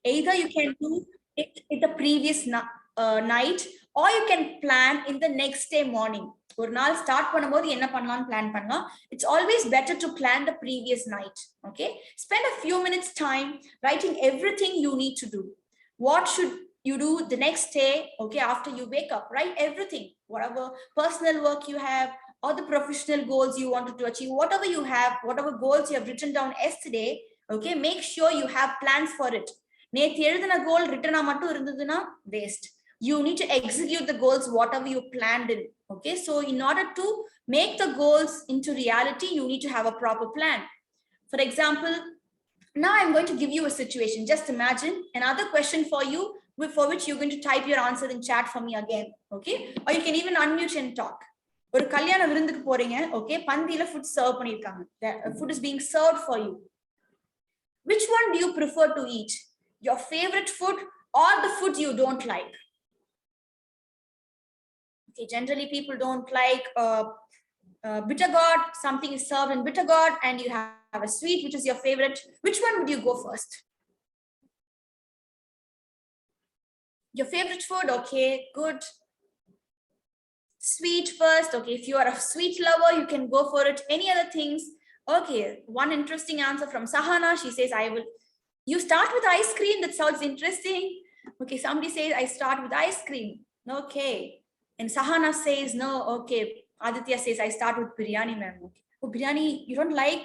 Either you can do it in the previous night, or you can plan in the next day morning. ஒரு நாள் start பண்ணும்போது என்ன பண்ணலாம்னு plan பண்ணலாம். It's always better to plan the previous night. Okay, spend a few minutes time writing everything you need to do. What should you do the next day? Okay, after you wake up, write everything, whatever personal work you have or the professional goals you wanted to achieve, whatever you have, whatever goals you have written down yesterday. Okay, make sure you have plans for it. நேத்து எழுதின கோல் ரிட்டனா மட்டும் இருந்ததுன்னா waste. You need to execute the goals whatever you planned in. Okay, so in order to make the goals into reality, you need to have a proper plan. For example, now I'm going to give you a situation. Just imagine another question for you, for which you're going to type your answer in chat for me again. Okay, or you can even unmute and talk. ஒரு கல்யாண விருந்துக்கு போறீங்க. Okay, பந்தியில food serve பண்ணிருக்காங்க. The food is being served for you. Which one do you prefer to eat? Your favorite food or the food you don't like? Okay, generally people don't like bitter gourd. Something is served in bitter gourd and you have a sweet, which is your favorite. Which one would you go first? Your favorite food? Okay, good. Sweet first. Okay, if you are a sweet lover, you can go for it. Any other things? Okay, one interesting answer from Sahana. She says, you start with ice cream. That sounds interesting. Okay, somebody says, I start with ice cream. Okay. And Sahana says, no. Okay. Aditya says, I start with biryani, ma'am. Okay. Oh, biryani, you don't like?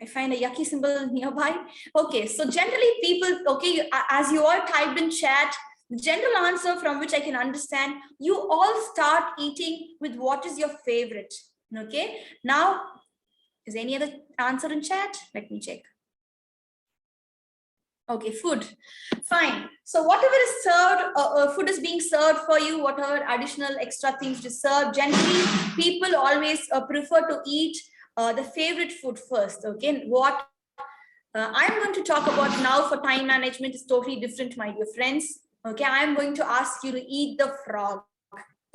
I find a yucky symbol nearby. Okay, so generally people, okay, as you all typed in chat, the general answer from which I can understand, you all start eating with what is your favorite. Okay, now, is any other answer in chat? Let me check. Okay, food. Fine. So whatever is served, food is being served for you, whatever additional extra things to serve, generally people always prefer to eat the favorite food first. Okay, what I'm going to talk about now for time management is totally different, my dear friends. Okay, I'm going to ask you to eat the frog.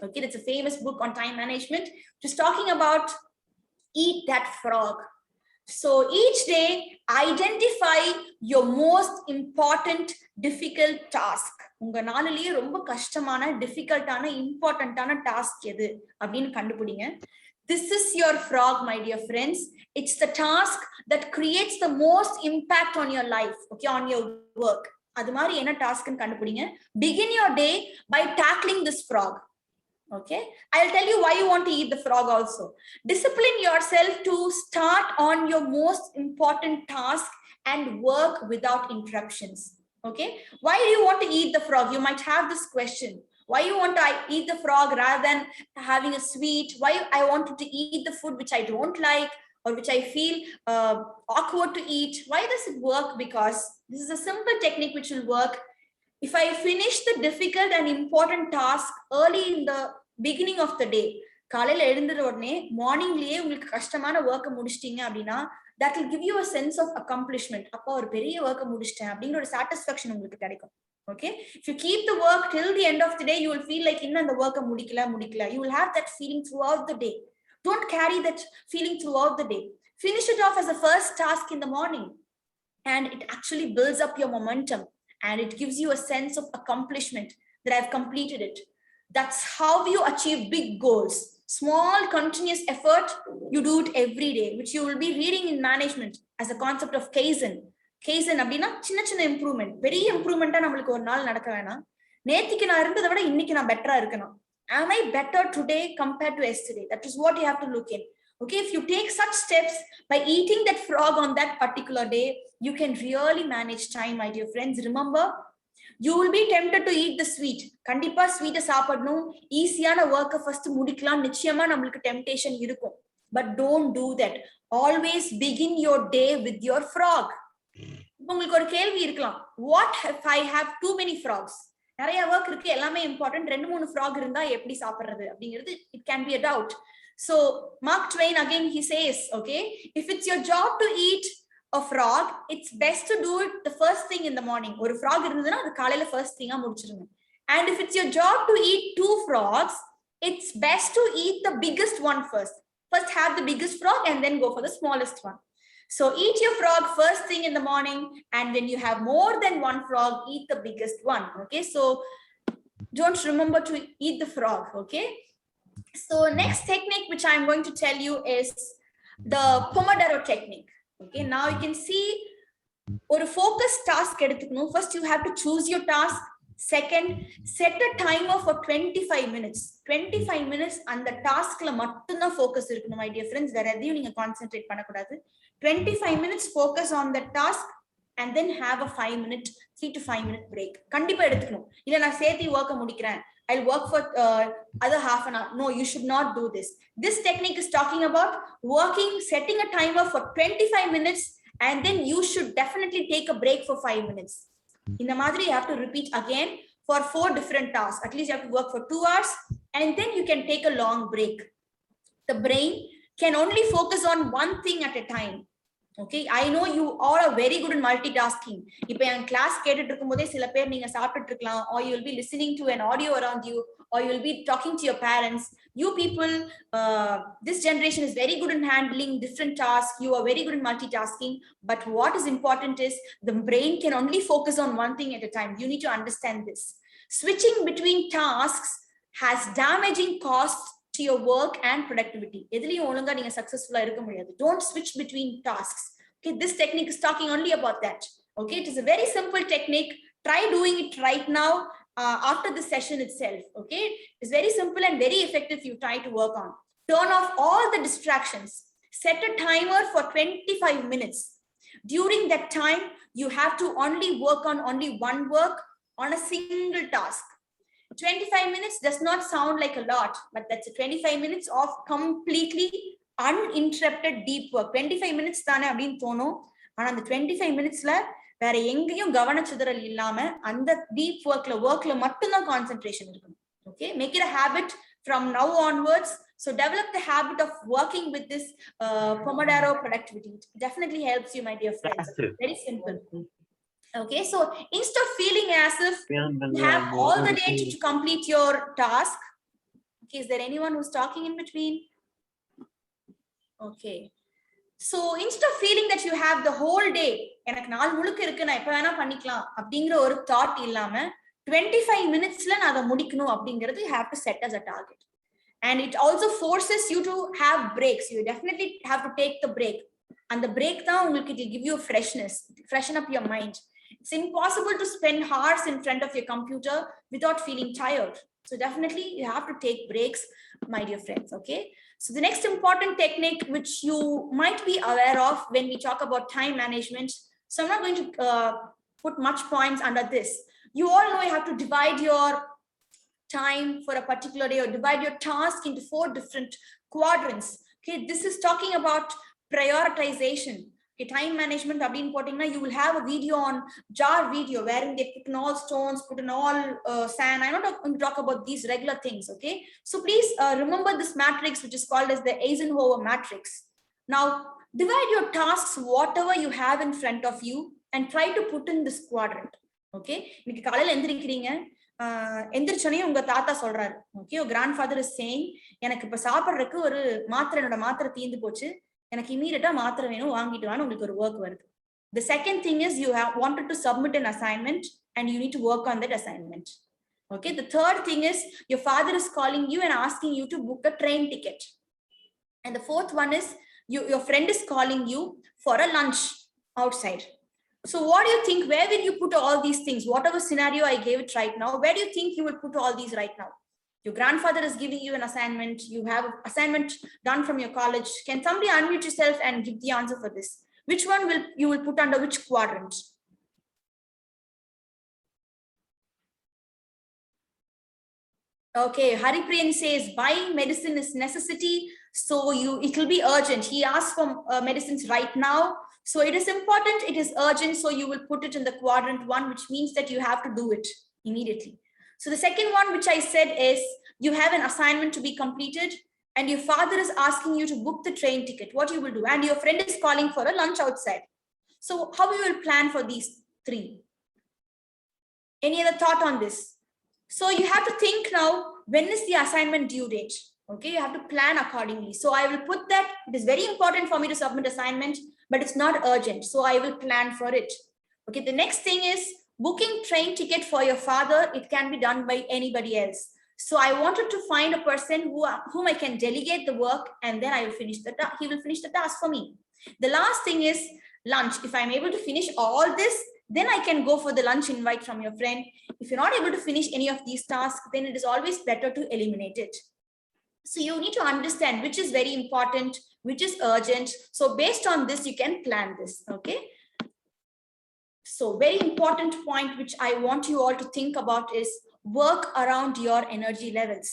Okay, that's a famous book on time management, just talking about eat that frog. So each day, identify your most important difficult task. உங்க நாளிலேயே ரொம்ப கஷ்டமான டிஃபிகல்ட்டான இம்பார்ட்டன்ட்டான task எது அப்படின்னு கண்டுபிடிங்க. This is your frog, my dear friends. It's the task that creates the most impact on your life, okay, on your work. அது மாதிரி என்ன டாஸ்க்னு கண்டுபிடிங்க. Begin your day by tackling this frog. Okay, I'll tell you why you want to eat the frog also. Discipline yourself to start on your most important task and work without interruptions. Okay, why do you want to eat the frog? You might have this question. Why you want to eat the frog rather than having a sweet? Why I wanted to eat the food which I don't like or which I feel awkward to eat? Why does it work? Because this is a simple technique which will work. If I finish the difficult and important task early in the beginning of the day, காலையில எழுந்துற உடனே மார்னிங்லயே உங்களுக்கு கஷ்டமான ஒர்க்கை முடிச்சிட்டீங்க அப்படின்னா, that will give you a sense of accomplishment. அப்போ ஒரு பெரிய ஒர்க்கை முடிச்சிட்டேன் அப்படிங்கிற ஒரு சாட்டிஸ்ஃபேக்ஷன் உங்களுக்கு கிடைக்கும். Okay, if you keep the work till the end of the day, you will feel like இன்னும் அந்த ஒர்க்கை முடிக்கல. You will have that feeling throughout the day. Don't carry that feeling throughout the day. Finish it off as a first task in the morning, and it actually builds up your momentum. And it gives you a sense of accomplishment that I've completed it. That's how you achieve big goals. Small continuous effort, you do it every day, which you will be reading in management as a concept of Kaizen. Kaizen அப்படின்னா சின்ன improvement. பெரிய இம்ப்ரூவ்மெண்டா நம்மளுக்கு ஒரு நாள் நடக்க வேணாம். நேத்திக்கு நான் இருந்ததை விட இன்னைக்கு நான் பெட்டரா இருக்கணும். Am I better today compared to yesterday? That is what you have to look in. Okay, if you take such steps by eating that frog on that particular day, you can really manage time, my dear friends. Remember, you will be tempted to eat the sweet. கண்டிப்பா ஸ்வீட்டை சாப்பிடணும், ஈஸியான ஒர்க்கை first முடிக்கலாம், நிச்சயமா நம்மளுக்கு temptation இருக்கும். But don't do that. Always begin your day with your frog. உங்களுக்கு ஒரு கேள்வி இருக்கலாம், what if I have too many frogs? நிறைய ஒர்க் இருக்கு, எல்லாமே இம்பார்ட்டன்ட், 2-3 ஃப்ராக் இருந்தா எப்படி சாப்பிடுறது அப்படிங்கிறது it can be a doubt. So Mark Twain again, he says, okay, if it's your job to eat a frog, it's best to do it the first thing in the morning. ஒரு frog இருந்ததுன்னா அது காலையில first thing முடிச்சிருங்க. And if it's your job to eat 2 frogs, it's best to eat the biggest one first. First have the biggest frog and then go for the smallest one. So eat your frog first thing in the morning, and when you have more than one frog, eat the biggest one. Okay, so don't remember to eat the frog. Okay, so next technique which I'm going to tell you is the Pomodoro technique. Okay, now you can see or a focus task. First, you have to choose your task. Second, set a timer for 25 minutes. 25 minutes and the task la mattum focus irukkum, my dear friends. There you need to concentrate panakudadu. 25 minutes focus on the task and then have a 5-minute, 3 to 5 minute break. Kandipa eduthukanum. Illa na sethi work mudikren. I'll work for other half an hour. No, you should not do this. This technique is talking about working, setting a timer for 25 minutes, and then you should definitely take a break for 5 minutes. In the madri, you have to repeat again for 4 different tasks. At least you have to work for 2 hours, and then you can take a long break. The brain can only focus on one thing at a time. Okay, I know you all are very good in multitasking. If in class or you will be listening to an audio around you, or you will be talking to your parents. You people, this generation is very good in handling different tasks. You are very good in multitasking. But what is important is the brain can only focus on one thing at a time. You need to understand this. Switching between tasks has damaging costs to your work and productivity. Successful. Don't switch between tasks. Okay, this technique is talking only about that. Okay, it is a very simple technique. Try doing it right now after the session itself. Okay, it's very simple and very effective. You try to work on. Turn off all the distractions. Set a timer for 25 minutes. During that time, you have to only work on only one work on a single task. 25 minutes does not sound like a lot, but that's 25 minutes of completely uninterrupted deep work. 25 minutes தானே அப்படின்னு தோணும். ஆனா அந்த 25 minutesல வேற எங்கேயும் கவனச்சிதறல் இல்லாம அந்த deep workல மட்டும்தான் concentration இருக்கணும். Okay, make it a habit from now onwards. So develop the habit of working with this Pomodoro productivity. It definitely helps you, my dear friends. Very simple. Okay, so instead of feeling as if you have all the day to complete your task. Okay, is there anyone who's talking in between? Okay, so instead of feeling that you have the whole day, எனக்கு நாள் முழுக்க இருக்கு நான் எப்ப வேணா பண்ணிக்கலாம் அப்படிங்கிற ஒரு தாட் இல்லாம 25 minutesல நான் அதை முடிக்கணும் அப்படிங்கிறது you have to set as a target. And it also forces you to have breaks. You definitely have to take the break. And the break தான் உங்களுக்கு it will give you freshness, freshen up your mind. It's impossible to spend hours in front of your computer without feeling tired. So definitely you have to take breaks, my dear friends. Okay, so the next important technique which you might be aware of when we talk about time management, so I'm not going to put much points under this. You all know you have to divide your time for a particular day, or divide your task into 4 different quadrants. Okay, this is talking about prioritization. Okay, time management abdin potingna, you will have a video on jar video wherein they put in all stones, put in all sand. I'm not going to talk about these regular things. Okay, so please remember this matrix which is called as the Eisenhower matrix. Now divide your tasks whatever you have in front of you and try to put in this quadrant. Okay, இன்னைக்கு காலையில எந்திரிக்கிறீங்க, எந்திரிச்சோனே உங்க தாத்தா சொல்றாரு, okay, your grandfather is saying எனக்கு இப்ப சாப்பிடுறதுக்கு ஒரு மாத்திரை, என்னோட மாத்திரை தீந்து போச்சு, எனக்கு இமீடியட்டா மாத்திரை வேணும், வாங்கிட்டு வான்னு உங்களுக்கு ஒரு work வருது. The second thing is you have wanted to submit an assignment and you need to work on that assignment. Okay, the third thing is your father is calling you and asking you to book a train ticket. And the fourth one is your friend is calling you for a lunch outside. So what do you think, where will you put all these things? Whatever scenario I gave it right now, where do you think you will put all these right now? Your grandfather is giving you an assignment. You have an assignment done from your college. Can somebody unmute yourself and give the answer for this? Which one will you put under which quadrant? Okay, Haripriyan says buying medicine is necessity, so it will be urgent. He asked for medicines right now, so it is important, it is urgent, so you will put it in the quadrant 1, which means that you have to do it immediately. So the second one which I said is you have an assignment to be completed and your father is asking you to book the train ticket. What you will do, and your friend is calling for a lunch outside. So how you will plan for these 3? Any other thought on this? So you have to think now, when is the assignment due date? Okay, you have to plan accordingly. So I will put that it is very important for me to submit assignment, but it's not urgent. So I will plan for it. Okay, the next thing is booking train ticket for your father. It can be done by anybody else. So I wanted to find a person whom I can delegate the work, and then I will finish he will finish the task for me. The last thing is lunch. If I'm able to finish all this, then I can go for the lunch invite from your friend. If you're not able to finish any of these tasks, then it is always better to eliminate it. So you need to understand which is very important, which is urgent. So based on this, you can plan this, okay? So very important point which I want you all to think about is work around your energy levels.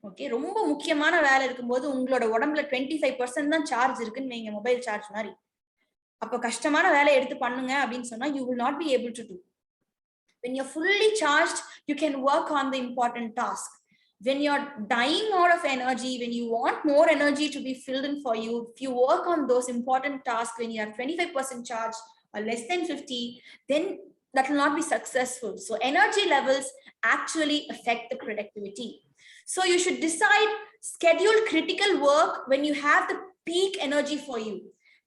Okay, ரொம்ப முக்கியமான வேலை இருக்கும்போது உங்களோட உடம்புல 25% தான் charge இருக்குன்னு வைங்க, mobile charge மாதிரி. அப்ப கஷ்டமான வேலை எடுத்து பண்ணுங்க அப்படின்னு சொன்னா you will not be able to do. When you're fully charged, you can work on the important task. When you're dying out of energy, when you want more energy to be filled in for you, if you work on those important tasks when you have 25% charge or less than 50, then that will not be successful. So energy levels actually affect the productivity. So you should decide, schedule critical work when you have the peak energy for you.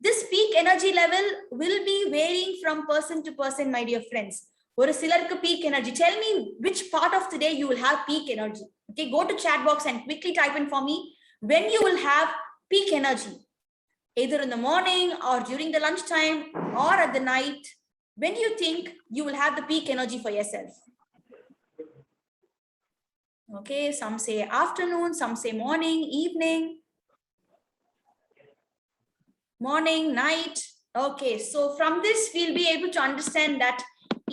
This peak energy level will be varying from person to person, my dear friends. Or a silarku peak energy. Tell me which part of the day you will have peak energy. Okay, go to chat box and quickly type in for me when you will have peak energy. Either in the morning or during the lunchtime or at the night. When do you think you will have the peak energy for yourself? Okay, some say afternoon, some say morning, evening, morning, night. Okay, so from this, we'll be able to understand that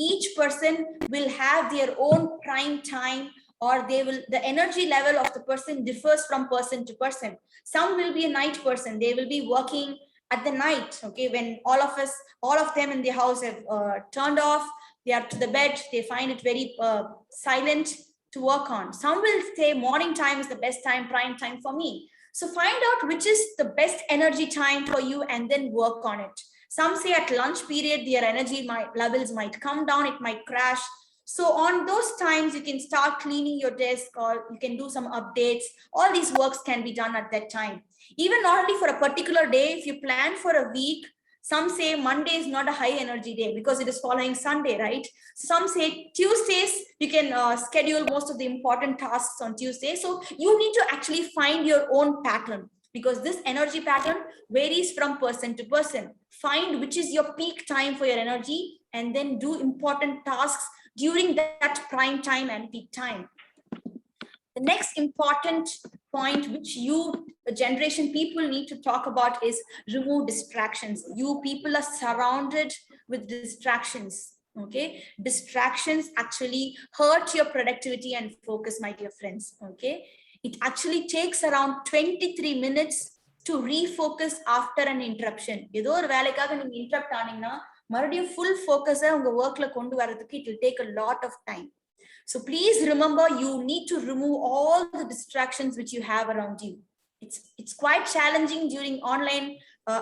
each person will have their own prime time, or the energy level of the person differs from person to person. Some will be a night person. They will be working at the night. Okay, when all of them in the house have turned off, they are to the bed, they find it very silent to work on. Some will say morning time is the best time, prime time for me. So find out which is the best energy time for you and then work on it. Some say at lunch period, their energy levels might come down, it might crash. So on those times, you can start cleaning your desk, or you can do some updates. All these works can be done at that time. Even not only for a particular day, if you plan for a week, some say Monday is not a high energy day because it is following Sunday, right? Some say Tuesdays, you can schedule most of the important tasks on Tuesday. So you need to actually find your own pattern, because this energy pattern varies from person to person. Find which is your peak time for your energy and then do important tasks during that prime time and peak time. The next important point which you generation people need to talk about is remove distractions. You people are surrounded with distractions. Okay, distractions actually hurt your productivity and focus, my dear friends. Okay, it actually takes around 23 minutes to refocus after an interruption. ஏதோ ஒரு வேலைக்காக நீங்க interrupt ஆனீங்கன்னா மறுபடியும் full focus உங்க workல கொண்டு வரதுக்கு it will take a lot of time. So please remember, you need to remove all the distractions which you have around you. It's quite challenging during online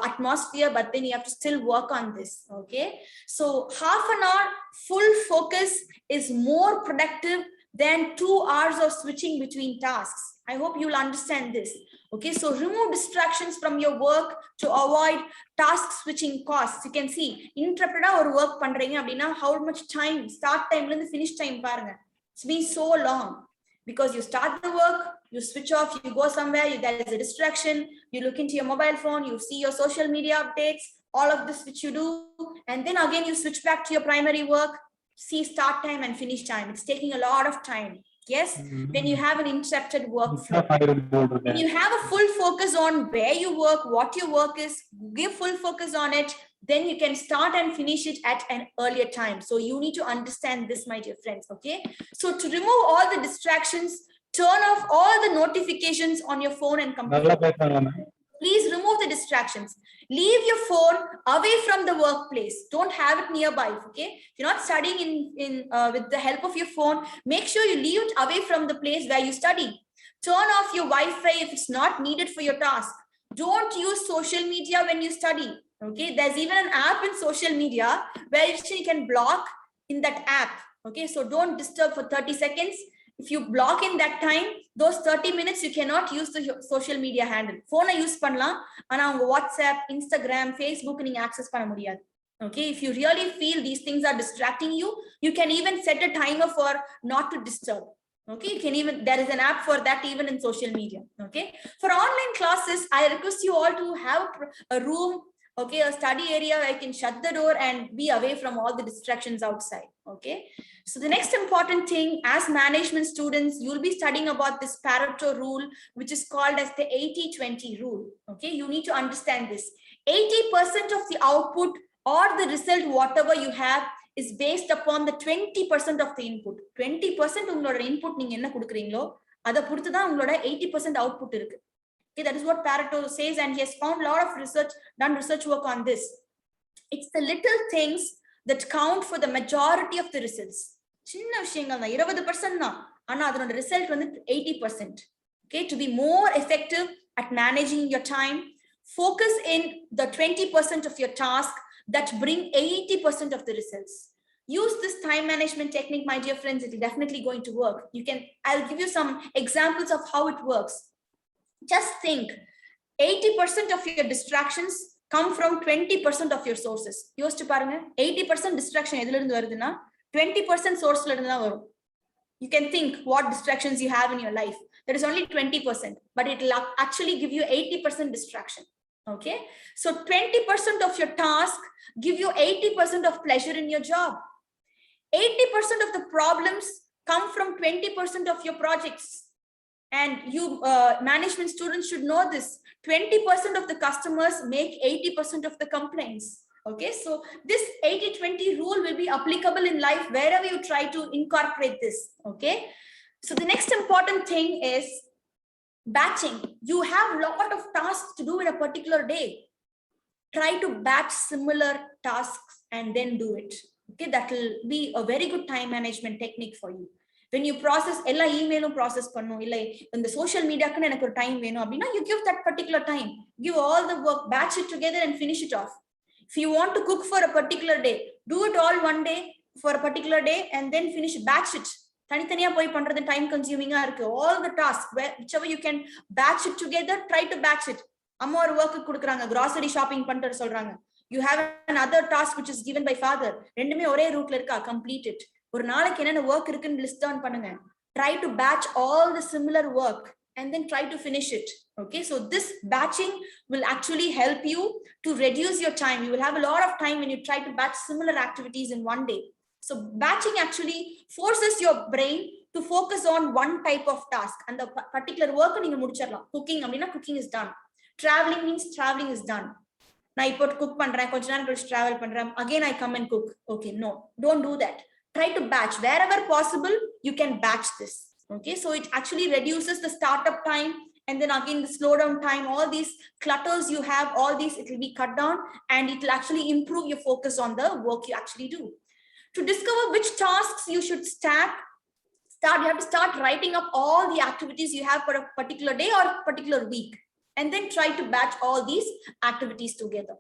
atmosphere, but then you have to still work on this. Okay, so half an hour full focus is more productive than 2 hours of switching between tasks. I hope you'll understand this. Okay, so remove distractions from your work to avoid task switching costs. You can see interrupted or work பண்றீங்க அப்படினா how much time start time la irundhu finish time பாருங்க. It's been so long because you start the work, you switch off, you go somewhere, there is a distraction, you look into your mobile phone, you see your social media updates, all of this which you do, and then again you switch back to your primary work, see start time and finish time. It's taking a lot of time. Yes, when you have an interrupted workflow, when you have a full focus on where you work, what your work is, give full focus on it, then you can start and finish it at an earlier time. So you need to understand this, my dear friends. Okay, so to remove all the distractions, turn off all the notifications on your phone and computer. Please remove the distractions. Leave your phone away from the workplace. Don't have it nearby. Okay, if you're not studying with the help of your phone, make sure you leave it away from the place where you study. Turn off your Wi-Fi if it's not needed for your task. Don't use social media when you study. Okay, there's even an app in social media where you can block in that app. Okay, so don't disturb for 30 seconds. If you block in that time, those 30 minutes, you cannot use the social media handle. Phone use பண்ணலாம் ஆனா உங்க WhatsApp, Instagram, Facebook நீங்க access பண்ண முடியாது. Okay, if you really feel these things are distracting you, you can even set a timer for not to disturb. Okay, you can even, there is an app for that even in social media. Okay, for online classes, I request you all to have a room, okay, a study area where you can shut the door and be away from all the distractions outside. Okay, so the next important thing, as management students, you'll be studying about this Pareto rule, which is called as the 80-20 rule. Okay, you need to understand this. 80% of the output or the result, whatever you have, is based upon the 20% of the input. 20% உங்களோட input நீங்க என்ன கொடுக்குறீங்களோ அதை பொறுத்து தான் உங்களோட 80% output இருக்கு. Okay, that is what Pareto says, and he has found a lot of research, done research work on this. It's the little things that count for the majority of the results. சின்ன விஷயங்கள் தான் 20% தான், ஆனா அதோட result வந்து 80%. Okay, to be more effective at managing your time, focus in the 20% of your task that bring 80% of the results. Use this time management technique, my dear friends. It is definitely going to work. I'll give you some examples of how it works. Just think, 80% of your distractions come from 20% of your sources. யோசிச்சு பாருங்க, 80% distraction எதுல இருந்து வருதுன்னா 20% sourceல இருந்து தான் வரும். You can think what distractions you have in your life. That is only 20%, but it will actually give you 80% distraction. Okay, so 20% of your task give you 80% of pleasure in your job. 80% of the problems come from 20% of your projects, and you management students should know this. 20% of the customers make 80% of the complaints. Okay, so this 80-20 rule will be applicable in life wherever you try to incorporate this. Okay, so the next important thing is batching. You have a lot of tasks to do in a particular day. Try to batch similar tasks and then do it. Okay, that will be a very good time management technique for you. When you process ella email process பண்ணனும் இல்ல இந்த social media க்கு எனக்கு ஒரு time வேணும் அப்படினா you give that particular time, give all the work, batch it together and finish it off. If you want to cook for a particular day, do it all one day for a particular day and then finish, batch it. தனித்தனியா போய் பண்றது time consuming இருக்கு. All the tasks, whichever you can batch it together, try to batch it. அம்மா ஒரு work கொடுக்கறாங்க, grocery shopping பண்றது சொல்றாங்க. You have another task which is given by father. ரெண்டுமே ஒரே ரூட்ல இருக்கா, complete it. ஒரு நாளைக்கு என்னென்ன work இருக்குன்னு list down பண்ணுங்க. Try to batch all the similar work and then try to finish it. Okay, so this batching will actually help you to reduce your time. You will have a lot of time when you try to batch similar activities in one day. So batching actually forces your brain to focus on one type of task, and the particular work நீங்க முடிச்சிரலாம். Cooking அப்படினா cooking is done. Traveling means traveling is done. நான் இப்போ cook பண்றேன், கொஞ்ச நேரம் கழிச்சு travel பண்றேன், again I come and cook. Okay, no, don't do that. Try to batch wherever possible. You can batch this. Okay, so it actually reduces the startup time, and then again the slowdown time. All these clutters you have, all these, it will be cut down, and it will actually improve your focus on the work you actually do. To discover which tasks you should you have to start writing up all the activities you have for a particular day or a particular week, and then try to batch all these activities together.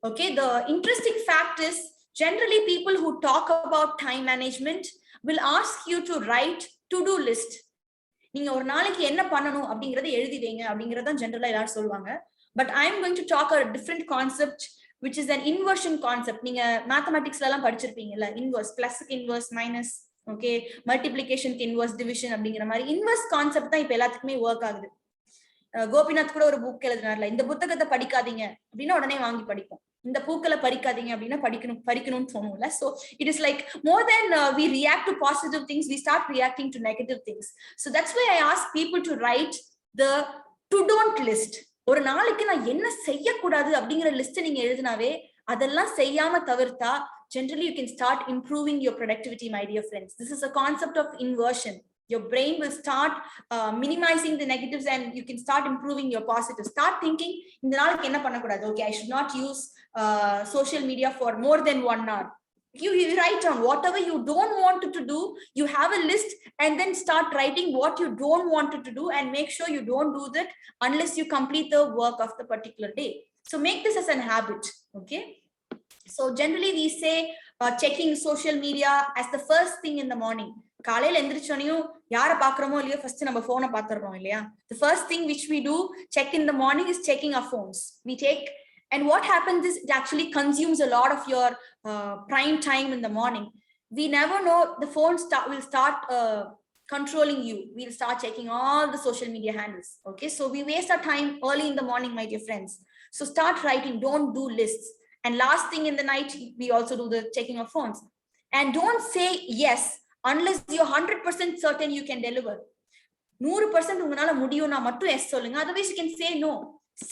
Okay, the interesting fact is, generally people who talk about time management will ask you to write to-do list. நீங்க ஒரு நாளைக்கு என்ன பண்ணணும் அப்படிங்கறதை எழுதி வைங்க அப்படிங்கறத ஜெனரலா எல்லாரும் சொல்வாங்க. But I am going to talk a different concept, which is an inversion concept. நீங்க மேத்தமேட்டிக்ஸ்ல எல்லாம் படிச்சிருப்பீங்கல்ல, inverse, plus inverse, minus, okay, multiplication inverse, division அப்படிங்கிற மாதிரி inverse concept தான் இப்ப எல்லாத்துக்குமே work ஆகுது. கோபிநாத் கூட ஒரு புக் எழுதினார்ல, இந்த புத்தகத்தை படிக்காதீங்க அப்படின்னா உடனே வாங்கி படிப்போம், இந்த பூக்களை பறிக்காதீங்க அப்படின்னா பறிக்கணும்னு தோணும்ல. So it is like more than we react to positive things, we start reacting to negative things. So that's why I ask people to write the to don't list. ஒரு நாளைக்கு நான் என்ன செய்யக்கூடாது அப்படிங்கிற லிஸ்ட் நீங்க எழுதினாவே அதெல்லாம் செய்யாம தவிர்த்தா generally you can start improving your productivity, my dear friends. This is a concept of inversion. Your brain will start minimizing the negatives and you can start improving your positives. Start thinking, இந்த நாளைக்கு என்ன பண்ணக்கூடாது, okay, I should not use social media for more than 1 hour. You write down whatever you don't want to do. You have a list and then start writing what you don't want to do, and make sure you don't do that unless you complete the work of the particular day. So make this as an habit. Okay, so generally we say checking social media as the first thing in the morning. காலையில எந்திரிச்சோனையும் யாரை பாக்குறோமோ இல்லையோ first நம்ம போனை பாத்துறோம் இல்லையா. The first thing which we do check in the morning is checking our phones. We take, and what happens is it actually consumes a lot of your prime time in the morning. We never know the phone will start controlling you. We'll start checking all the social media handles. Okay, so we waste our time early in the morning, my dear friends. So start writing, don't do lists. And last thing in the night, we also do the checking of phones. And don't say yes unless you're 100% certain you can deliver. 100% உங்களால முடியும்னா மட்டும் S சொல்லுங்க. Otherwise you can say no.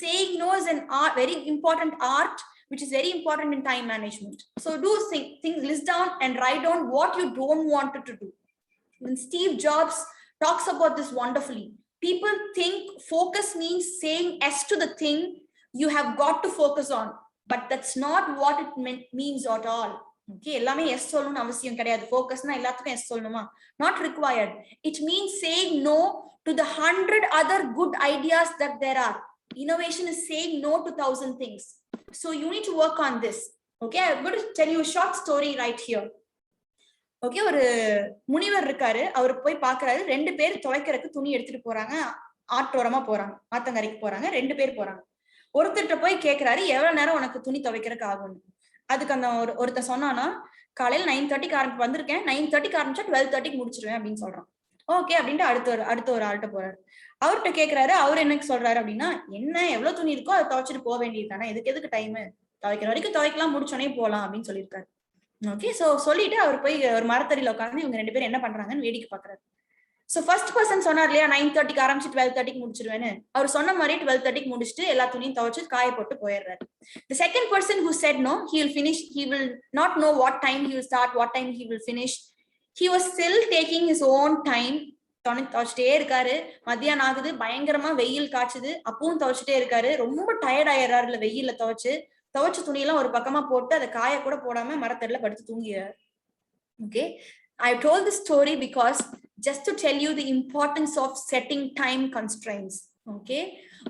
Saying no is an art, very important art, which is very important in time management. So do things, list down and write down what you don't want to do. When Steve Jobs talks about this wonderfully, people think focus means saying yes to the thing you have got to focus on, but that's not what it means at all. Okay, எல்லாமே S சொல்லணும்னு அவசியம் கிடையாது. ஃபோக்கஸ்னா எல்லாத்துக்கும் S சொல்லணுமா? Not required. It means saying no to the 100 other good ideas that there are. Innovation is saying no to 1,000 things. So you need to work on this. Okay, I'm going to tell you a short story right here. Okay, ஒரு முனிவர் இருக்காரு. அவர் போய் பாக்குறாரு, 2 பேர் துவைக்கிறதுக்கு துணி எடுத்துட்டு போறாங்க. ஆற்றோரமா போறாங்க, ஆத்தங்கரைக்கு போறாங்க. 2 பேர் போறாங்க. ஒருத்தர்கிட்ட போய் கேட்கிறாரு, எவ்வளவு நேரம் உனக்கு துணி துவைக்கிறதுக்கு ஆகும்னு. அதுக்கு அந்த ஒருத்தர் சொன்னானா, காலையில 9:30 ஆரம்பிச்சு வந்திருக்கேன், 9:30 ஆரம்பிச்சா 12:30 முடிச்சிருவேன் அப்படின்னு சொல்றான். ஓகே அப்படின்ட்டு அடுத்த ஒரு ஆள்கிட்ட போறாரு. அவர்கிட்ட கேட்கிறாரு, அவர் என்ன சொல்றாரு அப்படின்னா, என்ன எவ்வளவு துணி இருக்கோ அதை துவைச்சிட்டு போக வேண்டியது தானே, எதுக்கு டைம், துவைக்கிற வரைக்கும் துவைக்கலாம், முடிச்சோடனே போலாம் அப்படின்னு சொல்லியிருக்காரு. ஓகே, சோ சொல்லிட்டு அவர் போய் ஒரு மரத்தடியில உட்காந்து இவங்க 2 பேரும் என்ன பண்றாங்கன்னு வேடிக்கை பாக்குறாரு. சோ ஃபர்ஸ்ட் பர்சன் சொன்னார் இல்லையா, 9:30 ஆரம்பிச்சு 12:30 முடிச்சிருவேன்னு. அவர் சொன்ன மாதிரி 12:30 முடிச்சுட்டு எல்லா துணியும் துவைச்சு காய போட்டு போயிடுறாரு. The second person who said no, he will finish, he will not know what time he will start, what time he will finish. He was still taking his own time. துவைச்சிட்டே இருக்காரு. மத்தியானம் ஆகுது, பயங்கரமா வெயில் காய்ச்சுது, அப்பவும் துவைச்சிட்டே இருக்காரு. ரொம்ப டயர்ட் ஆயிடுறாரு இல்ல வெயில்ல துவைச்ச துணியெல்லாம் ஒரு பக்கமா போட்டு அதை காய கூட போடாம மரத்தடியில படுத்து தூங்கிறார். Okay, I told this story because just to tell you the importance of setting time constraints. Okay,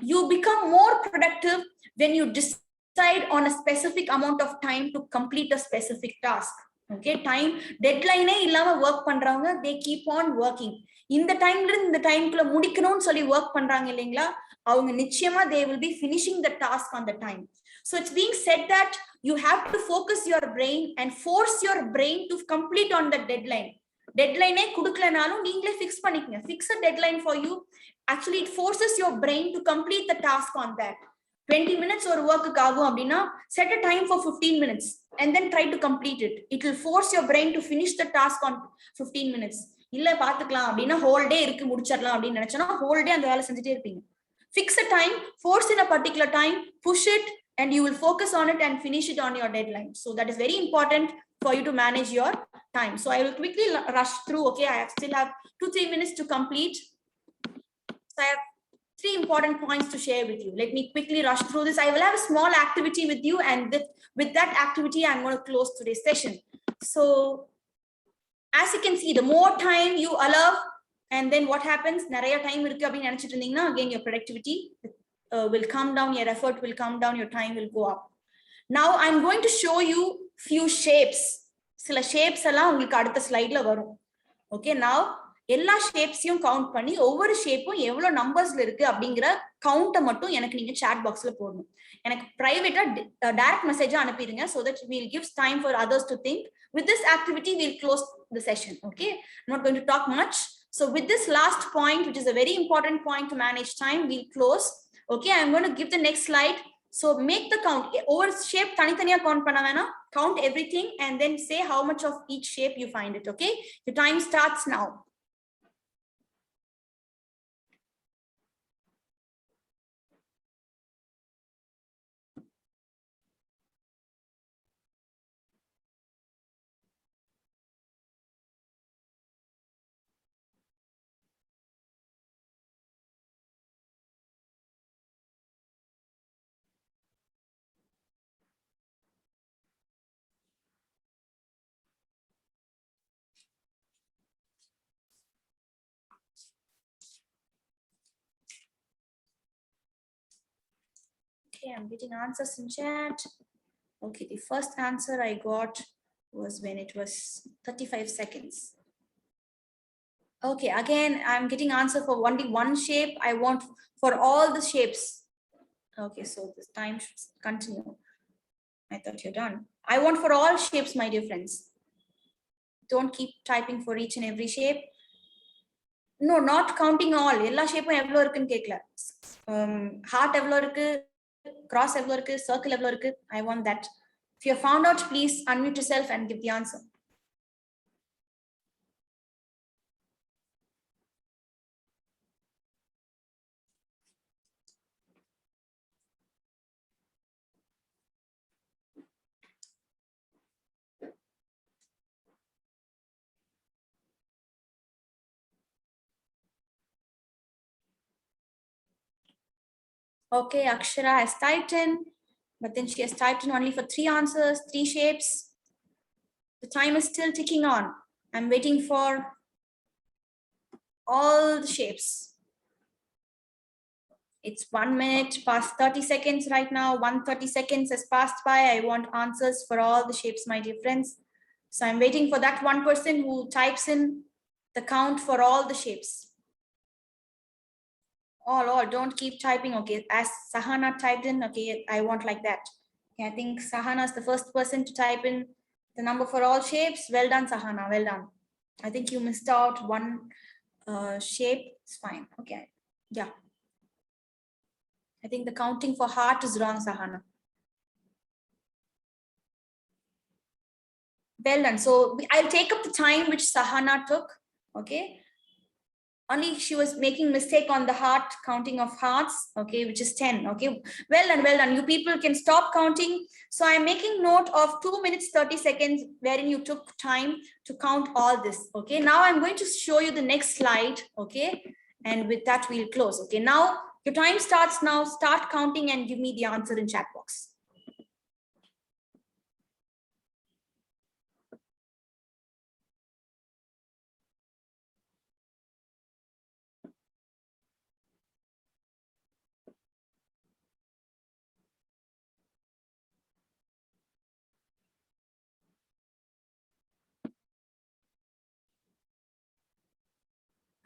you become more productive when you decide on a specific amount of time to complete a specific task. Okay, time deadline illama work பண்றவங்க they keep on working. இந்த டைம்ல இருந்து இந்த டைம்க்குள்ள முடிக்கணும்னு சொல்லி work பண்றாங்க இல்லைங்களா, அவங்க நிச்சயமா they will be finishing the task on the time. So it's being said that you have to focus your brain and force your brain to complete on the deadline. Deadline குடுக்கலனாலும் நீங்களே fix பண்ணிக்கங்க. Fix a deadline for you. Actually it forces your brain to complete the task on that. 20 minutes ஒரு work ஆகும் அப்படின்னா set a time for 15 minutes and then try to complete it. It will force your brain to finish the task on 15 minutes. இல்ல பாத்துக்கலாம் அப்படின்னா whole day இருக்கு முடிச்சிடலாம் அப்படின்னு நினைச்சனா whole day அந்த வேலை செஞ்சுட்டே இருப்பீங்க. Fix a time, force in a particular time, push it, and you will focus on it and finish it on your deadline. So that is very important for you to manage your time. So I will quickly rush through. Okay, I still have 2-3 minutes to complete. So I have 3 important points to share with you. Let me quickly rush through this. I will have a small activity with you, and with that activity I'm going to close today's session. So as you can see, the more time you allow, and then what happens, நிறைய time இருக்கு அப்படி நினைச்சிட்டு இருந்தீங்கன்னா again your productivity will come down, your effort will come down, your time will go up. Now I'm going to show you few shapes. சில shapes எல்லாம் உங்களுக்கு அடுத்த ஸ்லைட்ல வரும். Okay, now எல்லா ஷேப்ஸையும் கவுண்ட் பண்ணி ஒவ்வொரு ஷேப்பும் எவ்வளவு நம்பர்ஸ்ல இருக்கு அப்படிங்கிற கவுண்ட்டை மட்டும் எனக்கு நீங்க சாட் பாக்ஸ்ல போடணும். எனக்கு பிரைவேட்டா டைரக்ட் மெசேஜா அனுப்பிடுங்க, so that we'll give time for others to think. With this activity we'll close the session. Okay, I'm not going to talk much. So with this last point, which is a very important point to manage time, we'll close. Okay, I'm going to give the next slide. So make the count. Over shape தனித்தனியா count பண்ண வேணாம். Count everything and then say how much of each shape you find it. Okay, the time starts now. Okay, I'm getting answers in chat. Okay, the first answer I got was when it was 35 seconds. Okay, again, I'm getting answer for only one shape. I want for all the shapes. Okay, so this time should continue. I thought you're done. I want for all shapes, my dear friends. Don't keep typing for each and every shape. No, not counting all. எல்லா ஷேப்பும் எவ்வளவு இருக்குன்னு கேட்கல. Heart எவ்வளவு இருக்கு, cross எவ்வளவு இருக்கு, circle எவ்வளவு இருக்கு. I want that. If you have found out, please unmute yourself and give the answer. Okay, Akshara has typed in, but then she has typed in only for 3 answers, 3 shapes. The time is still ticking on. I'm waiting for all the shapes. It's 1 minute past 30 seconds right now. 130 seconds has passed by. I want answers for all the shapes, my dear friends. So I'm waiting for that one person who types in the count for all the shapes. All, don't keep typing. Okay, as Sahana typed in, okay, I want like that. Okay, I think Sahana is the first person to type in the number for all shapes. Well done, Sahana, well done. I think you missed out one shape. It's fine. Okay, yeah. I think the counting for heart is wrong, Sahana. Well done. So I'll take up the time which Sahana took. Okay. Only she was making mistake on the heart counting of hearts. Okay, which is 10. Okay. Well done. Well done. You people can stop counting. So I'm making note of 2 minutes 30 seconds wherein you took time to count all this. Okay. Now I'm going to show you the next slide. Okay. And with that we'll close. Okay. Now your time starts now. Start counting and give me the answer in chat box.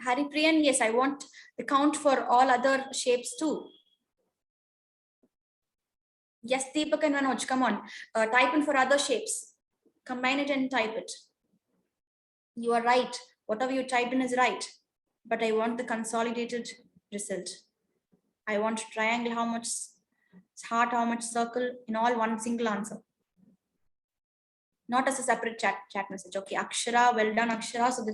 Hari Priyan, yes, I want the count for all other shapes too. Yes, Deepak and Manoj, come on. Type in for other shapes. Combine it and type it. You are right. Whatever you typed in is right. But I want the consolidated result. I want triangle, how much heart, how much circle, in all one single answer. Not as a separate chat message. Okay, Akshara, well done, Akshara. So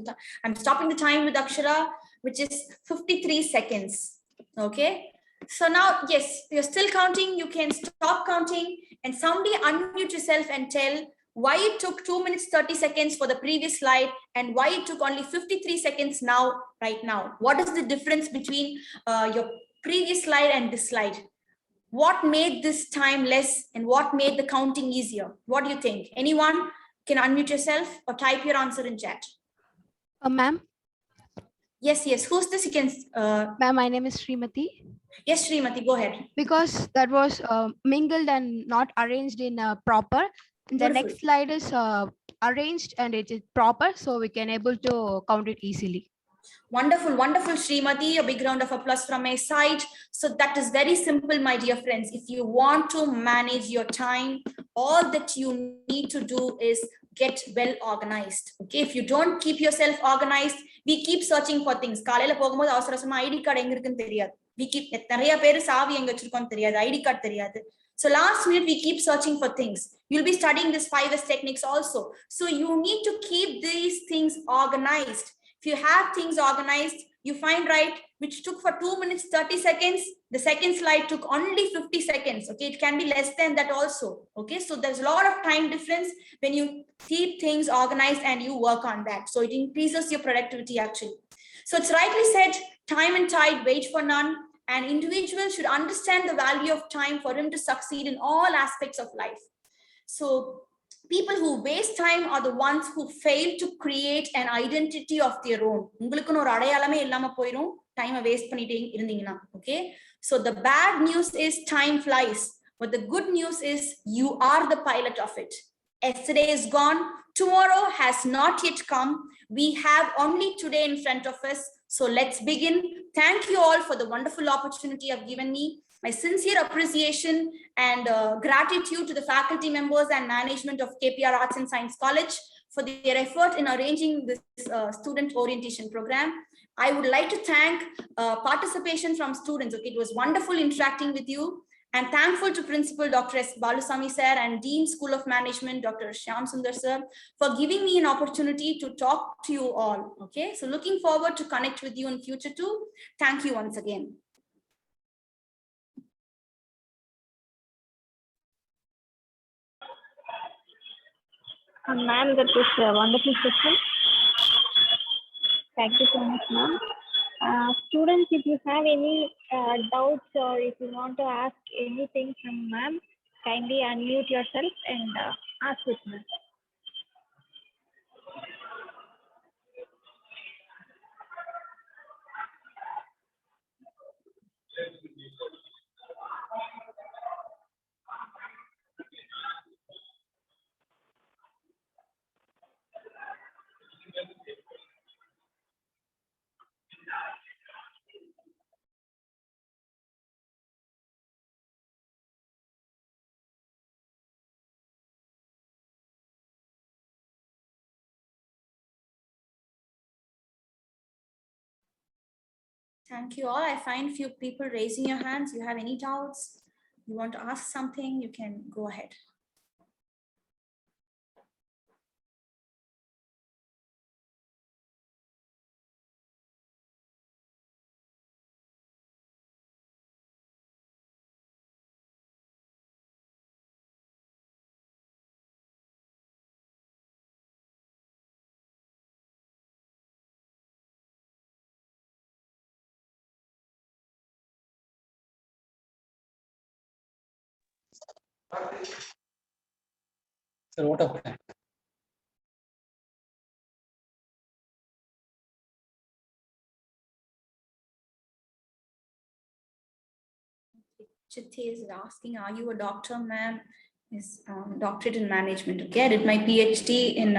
I'm stopping the time with Akshara, which is 53 seconds. Okay. So now, yes, you're still counting. You can stop counting and somebody unmute yourself and tell why it took 2 minutes 30 seconds for the previous slide and why it took only 53 seconds now, right now. What is the difference between your previous slide and this slide? What made this time less and what made the counting easier? What do you think? Anyone can unmute yourself or type your answer in chat. Ma'am? Yes, yes. Who's this? You can. Ma'am, my name is Srimati. Yes, Srimati, go ahead. Because that was mingled and not arranged in proper. The next slide is arranged and it is proper, so we can able to count it easily. Wonderful, wonderful, Srimati. A big round of applause from my side. So that is very simple, my dear friends. If you want to manage your time, all that you need to do is get well organized. Okay, if you don't keep yourself organized, we keep searching for things. காலையில போகும்போது அவசர அவசரமா ID card எங்க இருக்குன்னு தெரியாது. We keep நிறைய பேர் சாவி எங்க வச்சிருக்கோம்னு தெரியாது, ஐடி கார்டு தெரியாது. So last minute we keep searching for things. You'll be studying this 5S techniques also. So you need to keep these things organized. If you have things organized, you find right, which took for 2 minutes 30 seconds, the second slide took only 50 seconds. Okay, it can be less than that also. Okay, so there's a lot of time difference when you keep things organized and you work on that. So it increases your productivity actually. So it's rightly said, time and tide wait for none. An individual should understand the value of time for him to succeed in all aspects of life. So people who waste time are the ones who fail to create an identity of their own. உங்களுக்குன்னு ஒரு அடையாளமே இல்லாம போயிடும் டைமை waste பண்ணிட்டே இருந்தீங்கன்னா. Okay, so the bad news is time flies, but the good news is you are the pilot of it. Yesterday is gone, tomorrow has not yet come. We have only today in front of us. So let's begin. Thank you all for the wonderful opportunity you've given me. My sincere appreciation and gratitude to the faculty members and management of KPR Arts and Science College for their effort in arranging this student orientation program. I would like to thank participation from students. Okay, it was wonderful interacting with you. And thankful to Principal Dr. S. Balusamy sir and Dean School of Management, Dr. Shyam Sundar sir, for giving me an opportunity to talk to you all. Okay, so looking forward to connect with you in future too. Thank you once again. Ma'am, that was a wonderful session. Thank you so much, ma'am. Students, if you have any doubts or if you want to ask anything from ma'am, kindly unmute yourself and ask it, ma'am. Thank you all. I find few people raising your hands. You have any doubts? You want to ask something? You can go ahead. So what of that? Chitti is asking, are you a doctor, ma'am? Is doctorate in management. Okay, I did my PhD in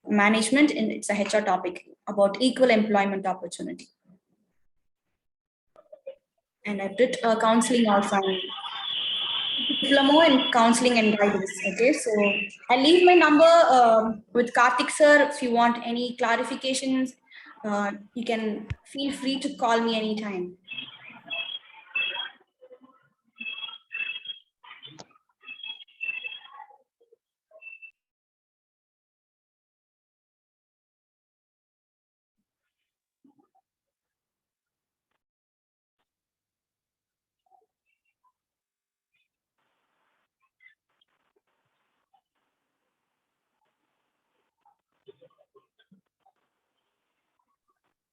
management, and it's a HR topic about equal employment opportunity. And I did counseling also, diploma in counseling and guidance. Okay, so I leave my number with Karthik sir. If you want any clarifications, you can feel free to call me anytime.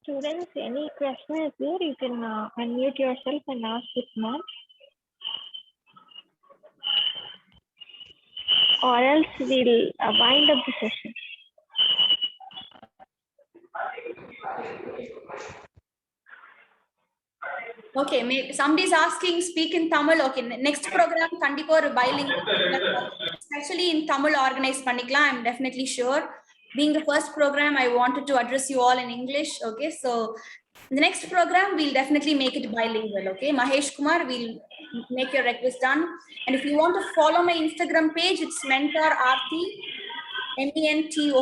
Students, any question is there, you can unmute yourself and ask it, ma'am. Or else we'll wind up the session. Okay, somebody's asking, speak in Tamil. Okay, next program, kandipa or bilingual. Especially in Tamil organized panikla, I'm definitely sure. Being the first program, I wanted to address you all in English. Okay, so the next program, we'll definitely make it bilingual. Okay, Mahesh Kumar, we'll make your request done. And if you want to follow my Instagram page, it's Mentor Aarthi, MENTOR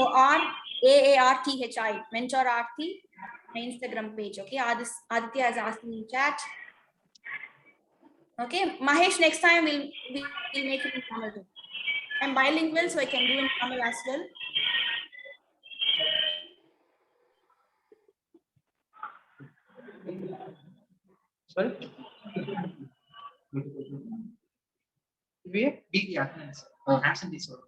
Mentor Aarthi, my Instagram page. Okay, Aditya has asked me in chat. Okay, Mahesh, next time we'll make it in Tamil too. I'm bilingual, so I can do in Tamil as well. Sorry? We have big attendance. Absent is all.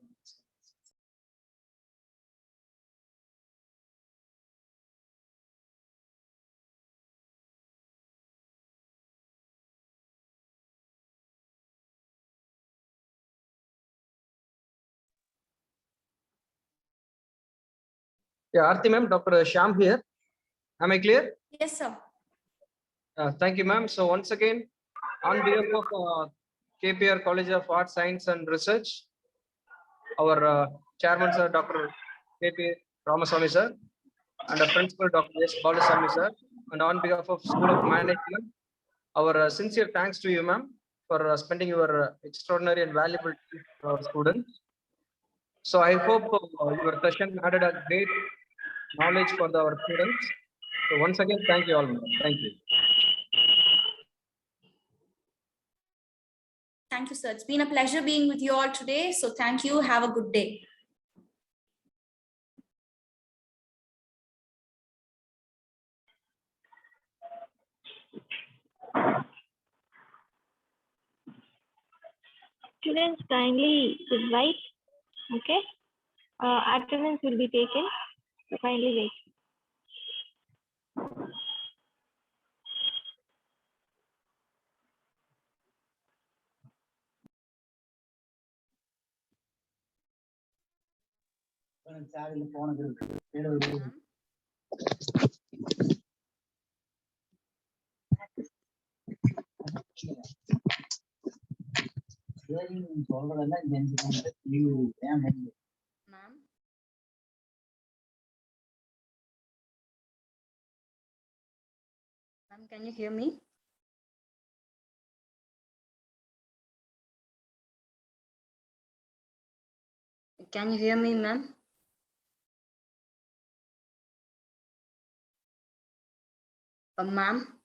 Yeah, Aarti ma'am, Dr. Shyam here. Am I clear? Yes, sir. Thank you, ma'am. So once again, on behalf of KPR College of Arts, Science and Research, our chairman, sir, Dr. K.P. Ramaswamy, sir, and Principal Dr. S. Balasamy sir, and on behalf of School of Management, our sincere thanks to you, ma'am, for spending your extraordinary and valuable time for our students. So I hope your session added a great knowledge for our students. So once again, thank you all, ma'am. Thank you. Thank you, sir. It's been a pleasure being with you all today. So thank you. Have a good day. Students, kindly sit right. Okay. Attendance will be taken. So kindly wait. Ma'am. Ma'am, can you hear me? Can you hear me, ma'am? Ma'am?